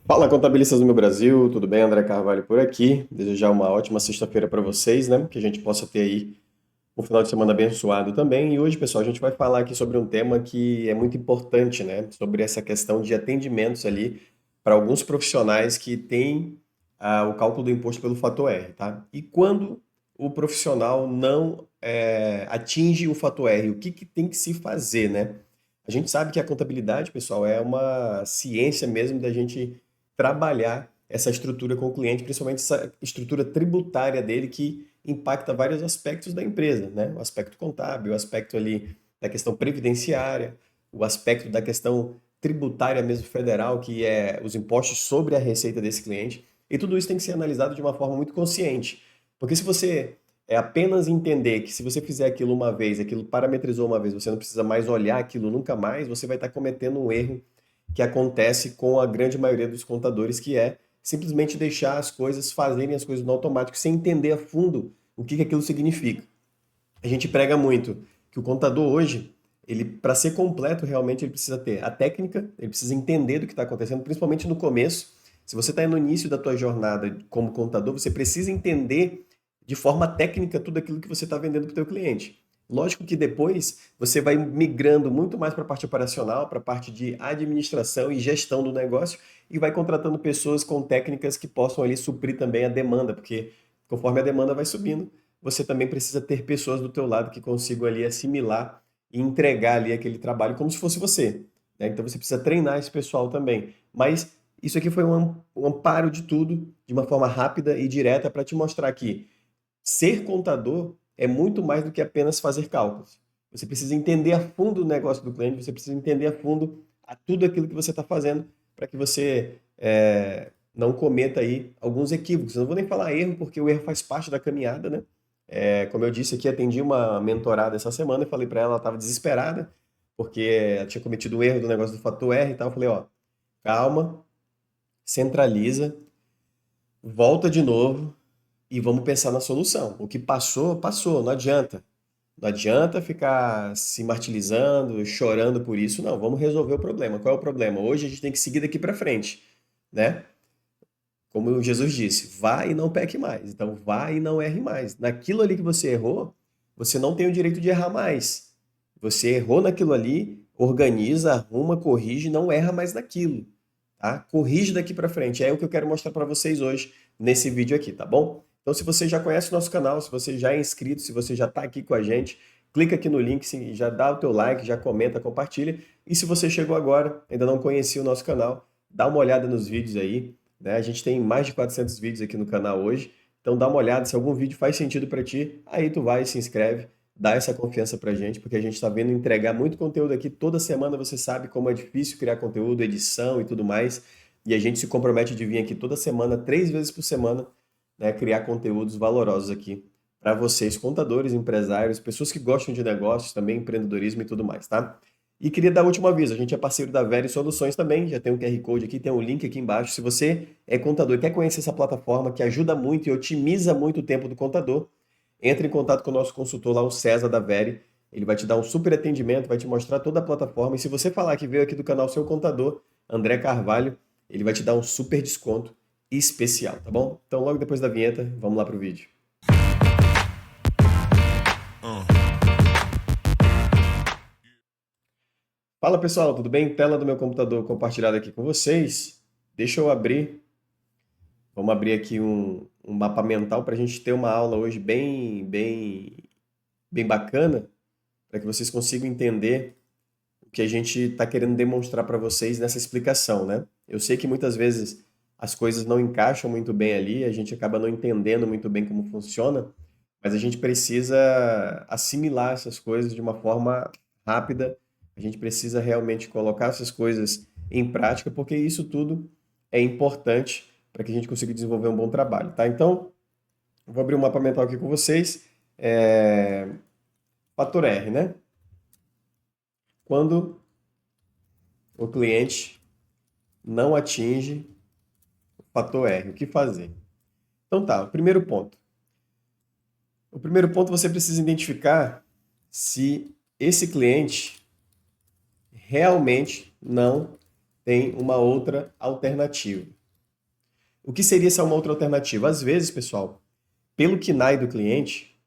Fala, contabilistas do meu Brasil, tudo bem? André Carvalho por aqui. Desejar uma ótima sexta-feira para vocês, né? Que a gente possa ter aí um final de semana abençoado também. E hoje, pessoal, a gente vai falar aqui sobre um tema que é muito importante, né? Sobre essa questão de atendimentos ali para alguns profissionais que têm o cálculo do imposto pelo fator R, tá? E quando o profissional não atinge o fator R, o que que tem que se fazer, né? A gente sabe que a contabilidade, pessoal, é uma ciência mesmo da gente trabalhar essa estrutura com o cliente, principalmente essa estrutura tributária dele que impacta vários aspectos da empresa, né? O aspecto contábil, o aspecto ali da questão previdenciária, o aspecto da questão tributária mesmo federal, que é os impostos sobre a receita desse cliente. E tudo isso tem que ser analisado de uma forma muito consciente. Porque se você apenas entender que se você fizer aquilo uma vez, aquilo parametrizou uma vez, você não precisa mais olhar aquilo nunca mais, você vai estar cometendo um erro que acontece com a grande maioria dos contadores, que é simplesmente deixar as coisas fazerem as coisas no automático sem entender a fundo o que que aquilo significa. A gente prega muito que o contador hoje, ele para ser completo realmente ele precisa ter a técnica, ele precisa entender do que está acontecendo, principalmente no começo. Se você está no início da tua jornada como contador, você precisa entender de forma técnica tudo aquilo que você está vendendo para o teu cliente. Lógico que depois você vai migrando muito mais para a parte operacional, para a parte de administração e gestão do negócio e vai contratando pessoas com técnicas que possam ali suprir também a demanda, porque conforme a demanda vai subindo, você também precisa ter pessoas do teu lado que consigam ali assimilar e entregar ali aquele trabalho como se fosse você, né? Então você precisa treinar esse pessoal também. Mas isso aqui foi um amparo de tudo, de uma forma rápida e direta para te mostrar que ser contador é muito mais do que apenas fazer cálculos. Você precisa entender a fundo o negócio do cliente, você precisa entender a fundo tudo aquilo que você está fazendo para que você não cometa aí alguns equívocos. Eu não vou nem falar erro, porque o erro faz parte da caminhada, né? Como eu disse aqui, atendi uma mentorada essa semana e falei para ela, ela estava desesperada, porque ela tinha cometido o erro do negócio do fator R e tal. Eu falei, ó, calma, centraliza, volta de novo, e vamos pensar na solução. O que passou, passou, não adianta. Não adianta ficar se martirizando, chorando por isso, não. Vamos resolver o problema. Qual é o problema? Hoje a gente tem que seguir daqui para frente, né? Como Jesus disse, vá e não peque mais. Então, vá e não erre mais. Naquilo ali que você errou, você não tem o direito de errar mais. Você errou naquilo ali, organiza, arruma, corrige, não erra mais naquilo, tá? Corrige daqui para frente. É o que eu quero mostrar para vocês hoje nesse vídeo aqui, tá bom? Então, se você já conhece o nosso canal, se você já é inscrito, se você já está aqui com a gente, clica aqui no link, já dá o teu like, já comenta, compartilha. E se você chegou agora, ainda não conhecia o nosso canal, dá uma olhada nos vídeos aí, né? A gente tem mais de 400 vídeos aqui no canal hoje, então dá uma olhada, se algum vídeo faz sentido para ti, aí tu vai, se inscreve, dá essa confiança pra gente, porque a gente está vendo entregar muito conteúdo aqui. Toda semana você sabe como é difícil criar conteúdo, edição e tudo mais. E a gente se compromete de vir aqui toda semana, 3 vezes por semana, né, criar conteúdos valorosos aqui para vocês, contadores, empresários, pessoas que gostam de negócios, também empreendedorismo e tudo mais, tá? E queria dar o último aviso, a gente é parceiro da Veri Soluções também, já tem um QR Code aqui, tem um link aqui embaixo. Se você é contador e quer conhecer essa plataforma que ajuda muito e otimiza muito o tempo do contador, entre em contato com o nosso consultor lá, o César da Veri. Ele vai te dar um super atendimento, vai te mostrar toda a plataforma. E se você falar que veio aqui do canal Seu Contador, André Carvalho, ele vai te dar um super desconto especial, tá bom? Então, logo depois da vinheta, vamos lá pro vídeo. Fala pessoal, tudo bem? Tela do meu computador compartilhada aqui com vocês. Deixa eu abrir, vamos abrir aqui um mapa mental para a gente ter uma aula hoje bem bacana, para que vocês consigam entender o que a gente está querendo demonstrar para vocês nessa explicação, né? Eu sei que muitas vezes as coisas não encaixam muito bem ali, a gente acaba não entendendo muito bem como funciona, mas a gente precisa assimilar essas coisas de uma forma rápida, a gente precisa realmente colocar essas coisas em prática, porque isso tudo é importante para que a gente consiga desenvolver um bom trabalho, tá? Então, vou abrir um mapa mental aqui com vocês. É... Fator R, né? Quando o cliente não atinge o fator R, o que fazer? Então tá, o primeiro ponto. O primeiro ponto você precisa identificar se esse cliente realmente não tem uma outra alternativa. O que seria essa uma outra alternativa? Às vezes, pessoal, pelo KNAI do cliente,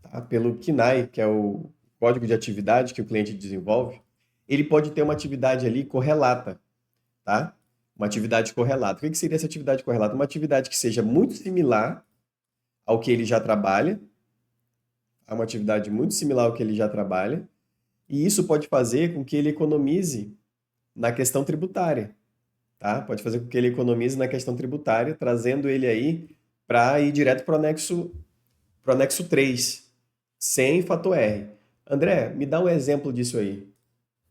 tá? Pelo KNAI, que é o código de atividade que o cliente desenvolve, ele pode ter uma atividade ali correlata, tá? Uma atividade correlata. O que seria essa atividade correlata? Uma atividade que seja muito similar ao que ele já trabalha, é uma atividade muito similar ao que ele já trabalha, e isso pode fazer com que ele economize na questão tributária, tá? Pode fazer com que ele economize na questão tributária, trazendo ele aí para ir direto para o anexo 3, sem fator R. André, me dá um exemplo disso aí,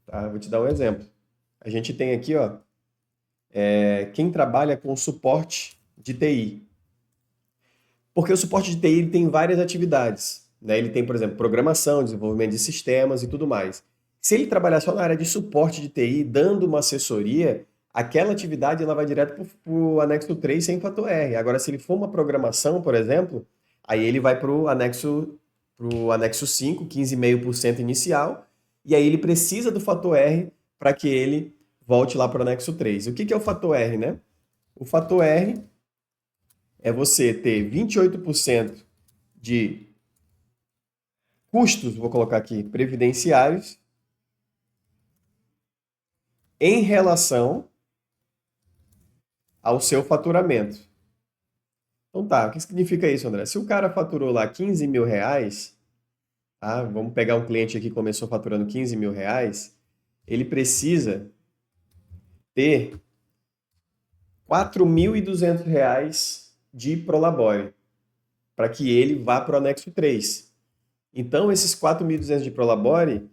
tá? Vou te dar um exemplo. A gente tem aqui, ó, quem trabalha com suporte de TI. Porque o suporte de TI ele tem várias atividades, né? Ele tem, por exemplo, programação, desenvolvimento de sistemas e tudo mais. Se ele trabalhar só na área de suporte de TI, dando uma assessoria, aquela atividade ela vai direto para o anexo 3 sem fator R. Agora, se ele for uma programação, por exemplo, aí ele vai para o anexo 5, 15,5% inicial, e aí ele precisa do fator R para que ele volte lá para o anexo 3. O que é o fator R, né? O fator R é você ter 28% de custos, vou colocar aqui, previdenciários, em relação ao seu faturamento. Então tá, o que significa isso, André? Se o cara faturou lá 15 mil reais, tá? Vamos pegar um cliente aqui que começou faturando 15 mil reais, ele precisa ter 4.200 reais de Prolabore para que ele vá para o anexo 3. Então, esses 4.200 de Prolabore,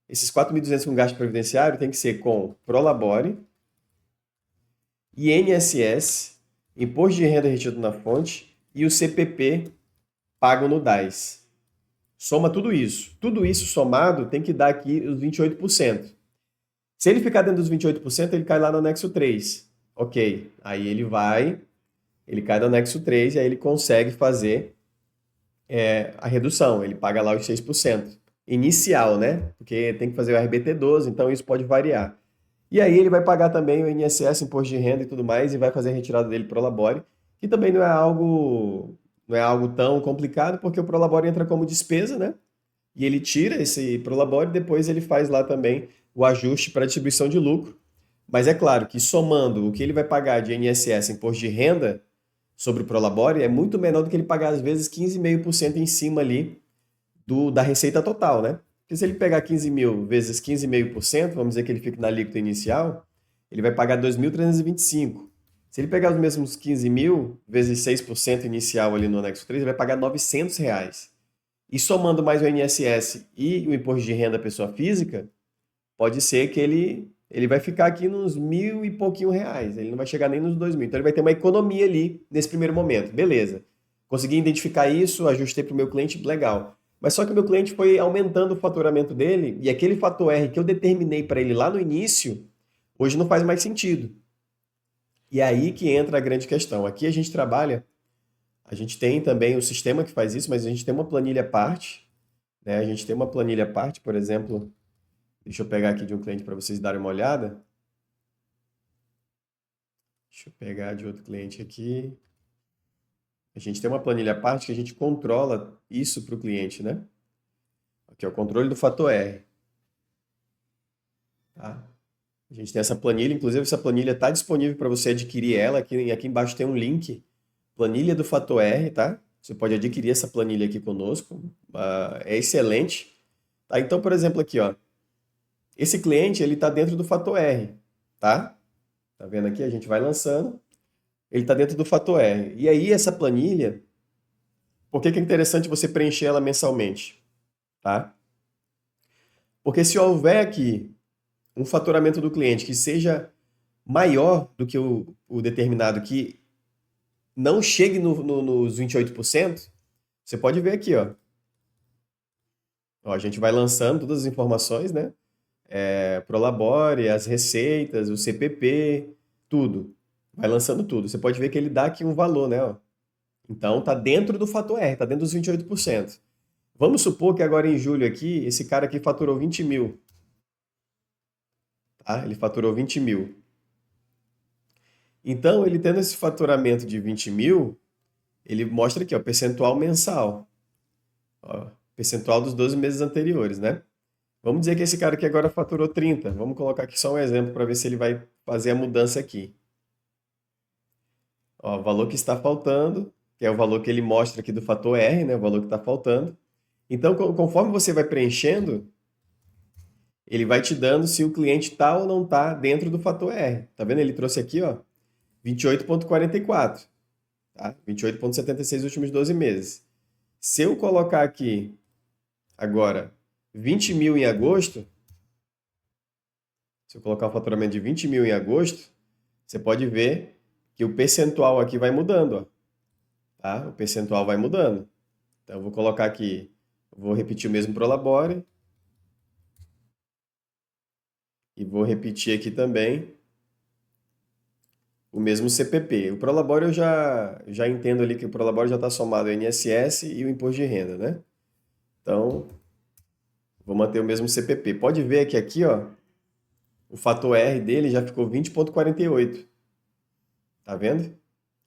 esses 4.200 com gasto previdenciário tem que ser com Prolabore, INSS, Imposto de Renda retido na fonte e o CPP pago no DAS. Soma tudo isso. Tudo isso somado tem que dar aqui os 28%. Se ele ficar dentro dos 28%, ele cai lá no anexo 3. Ok, aí ele cai no anexo 3 e aí ele consegue fazer a redução, ele paga lá os 6%. Inicial, né? Porque tem que fazer o RBT12, então isso pode variar. E aí ele vai pagar também o INSS, Imposto de Renda e tudo mais, e vai fazer a retirada dele Prolabore, que também não é algo tão complicado, porque o Prolabore entra como despesa, né? E ele tira esse Prolabore e depois ele faz lá também o ajuste para distribuição de lucro. Mas é claro que somando o que ele vai pagar de INSS, Imposto de Renda, sobre o Prolabore, é muito menor do que ele pagar, às vezes, 15,5% em cima ali da receita total, né? Porque se ele pegar 15 mil vezes 15,5%, vamos dizer que ele fique na alíquota inicial, ele vai pagar 2.325. Se ele pegar os mesmos 15 mil vezes 6% inicial ali no anexo 3, ele vai pagar R$ 900. E somando mais o INSS e o imposto de renda da pessoa física, pode ser que ele vai ficar aqui nos 1.000 e pouquinho reais. Ele não vai chegar nem nos 2.000. Então ele vai ter uma economia ali nesse primeiro momento. Beleza. Consegui identificar isso, ajustei para o meu cliente, legal. Mas só que o meu cliente foi aumentando o faturamento dele e aquele fator R que eu determinei para ele lá no início, hoje não faz mais sentido. E é aí que entra a grande questão. Aqui a gente trabalha, a gente tem também o sistema que faz isso, mas a gente tem uma planilha à parte, né? A gente tem uma planilha à parte, por exemplo, deixa eu pegar aqui de um cliente para vocês darem uma olhada. Deixa eu pegar de outro cliente aqui. A gente tem uma planilha à parte que a gente controla isso para o cliente, né? Aqui é o controle do fator R. Tá? A gente tem essa planilha, inclusive essa planilha está disponível para você adquirir ela. Aqui embaixo tem um link, planilha do fator R, tá? Você pode adquirir essa planilha aqui conosco. É excelente. Tá? Então, por exemplo, aqui, ó. Esse cliente, ele está dentro do fator R, tá? Tá vendo aqui? A gente vai lançando. Ele está dentro do fator R. E aí, essa planilha, por que é interessante você preencher ela mensalmente? Tá? Porque se houver aqui um faturamento do cliente que seja maior do que o determinado, que não chegue nos 28%, você pode ver aqui, ó. Ó, a gente vai lançando todas as informações, né? Prolabore, as receitas, o CPP, tudo. Vai lançando tudo. Você pode ver que ele dá aqui um valor, né? Ó. Então, tá dentro do fator R, tá dentro dos 28%. Vamos supor que agora em julho aqui, esse cara aqui faturou 20 mil. tá? Ele faturou 20 mil. Então, ele tendo esse faturamento de 20 mil, ele mostra aqui, ó, percentual mensal. Ó, percentual dos 12 meses anteriores, né? Vamos dizer que esse cara aqui agora faturou 30. Vamos colocar aqui só um exemplo para ver se ele vai fazer a mudança aqui. Ó, o valor que está faltando, que é o valor que ele mostra aqui do fator R, né? O valor que está faltando. Então, conforme você vai preenchendo, ele vai te dando se o cliente está ou não está dentro do fator R. Tá vendo? Ele trouxe aqui, ó, 28,44, tá? 28,76 nos últimos 12 meses. Se eu colocar aqui agora 20 mil em agosto, se eu colocar o faturamento de 20 mil em agosto, você pode ver que o percentual aqui vai mudando, ó, tá? O percentual vai mudando. Então, eu vou colocar aqui, vou repetir o mesmo Prolabore e vou repetir aqui também o mesmo CPP. O Prolabore eu já entendo ali que o Prolabore já está somado ao INSS e o imposto de renda, né? Então, vou manter o mesmo CPP. Pode ver que aqui, ó, o fator R dele já ficou 20,48. Tá vendo?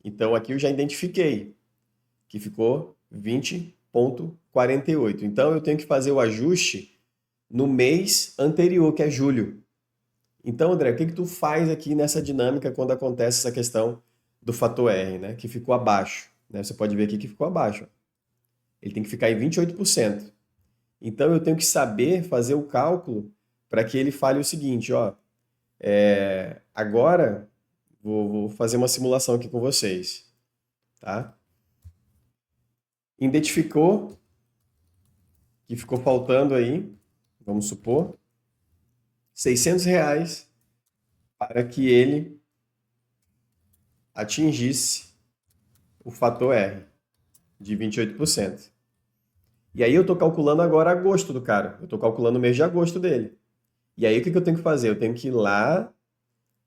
Então, aqui eu já identifiquei que ficou 20,48. Então, eu tenho que fazer o ajuste no mês anterior, que é julho. Então, André, o que que tu faz aqui nessa dinâmica quando acontece essa questão do fator R, né? Que ficou abaixo, né? Você pode ver aqui que ficou abaixo, ó. Ele tem que ficar em 28%. Então, eu tenho que saber fazer o cálculo para que ele fale o seguinte, ó, agora vou fazer uma simulação aqui com vocês, tá? Identificou que ficou faltando aí, vamos supor, R$ 600 para que ele atingisse o fator R de 28%. E aí eu estou calculando agora agosto do cara. Eu estou calculando o mês de agosto dele. E aí o que que eu tenho que fazer? Eu tenho que ir lá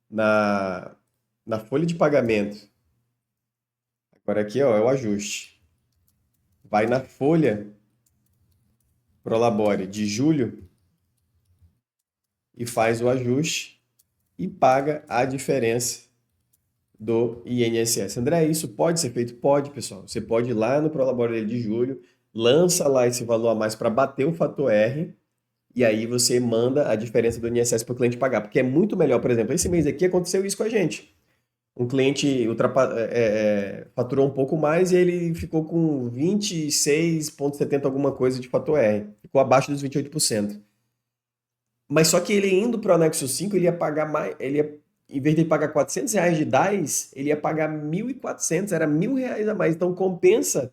na folha de pagamento. Agora aqui, ó, é o ajuste. Vai na folha Prolabore de julho e faz o ajuste e paga a diferença do INSS. André, isso pode ser feito? Pode, pessoal. Você pode ir lá no Prolabore de julho, lança lá esse valor a mais para bater o fator R e aí você manda a diferença do INSS para o cliente pagar. Porque é muito melhor, por exemplo, esse mês aqui aconteceu isso com a gente. Um cliente faturou um pouco mais e ele ficou com 26,70 alguma coisa de fator R. Ficou abaixo dos 28%. Mas só que ele indo para o anexo 5, ele ia pagar mais, em vez de pagar R$ 400 de DAS, ele ia pagar 1.400, era R$ 1.000 a mais. Então compensa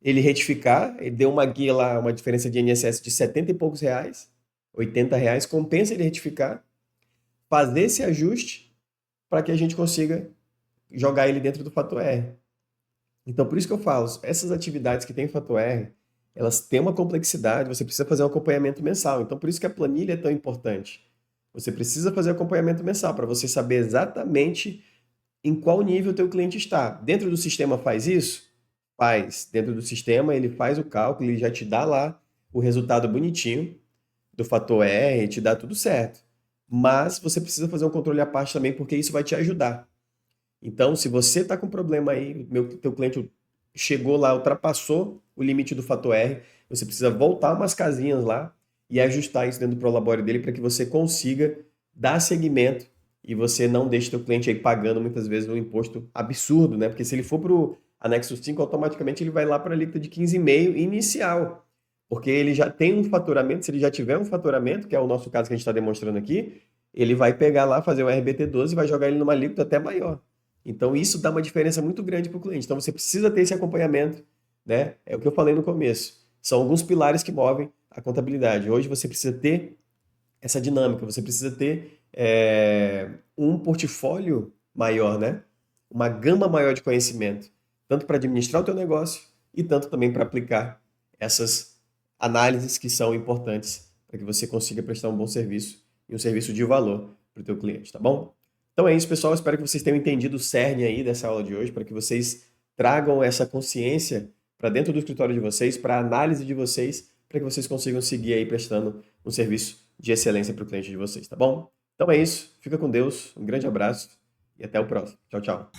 ele retificar, ele deu uma guia lá, uma diferença de INSS de 70 e poucos reais, R$ 80, compensa ele retificar, fazer esse ajuste para que a gente consiga jogar ele dentro do fator R. Então, por isso que eu falo, essas atividades que tem fator R, elas têm uma complexidade, você precisa fazer um acompanhamento mensal. Então, por isso que a planilha é tão importante. Você precisa fazer acompanhamento mensal para você saber exatamente em qual nível o teu cliente está. Dentro do sistema faz isso? Faz. Dentro do sistema ele faz o cálculo, ele já te dá lá o resultado bonitinho do fator R, te dá tudo certo. Mas você precisa fazer um controle à parte também, porque isso vai te ajudar. Então, se você está com problema aí, teu cliente chegou lá, ultrapassou o limite do fator R, você precisa voltar umas casinhas lá e ajustar isso dentro do Prolabore dele para que você consiga dar seguimento e você não deixe teu cliente aí pagando muitas vezes um imposto absurdo, né? Porque se ele for para o anexo 5, automaticamente ele vai lá para a alíquota de 15,5 inicial. Porque ele já tem um faturamento, se ele já tiver um faturamento, que é o nosso caso que a gente está demonstrando aqui, ele vai pegar lá, fazer o RBT12 e vai jogar ele numa alíquota até maior. Então, isso dá uma diferença muito grande para o cliente. Então, você precisa ter esse acompanhamento, né? É o que eu falei no começo. São alguns pilares que movem a contabilidade. Hoje, você precisa ter essa dinâmica, você precisa ter um portfólio maior, né? Uma gama maior de conhecimento, tanto para administrar o teu negócio e tanto também para aplicar essas análises que são importantes para que você consiga prestar um bom serviço e um serviço de valor para o teu cliente, tá bom? Então é isso, pessoal. Espero que vocês tenham entendido o cerne aí dessa aula de hoje, para que vocês tragam essa consciência para dentro do escritório de vocês, para a análise de vocês, para que vocês consigam seguir aí prestando um serviço de excelência para o cliente de vocês, tá bom? Então Então é isso. Fica com Deus. Um grande abraço e até o próximo. Tchau, tchau.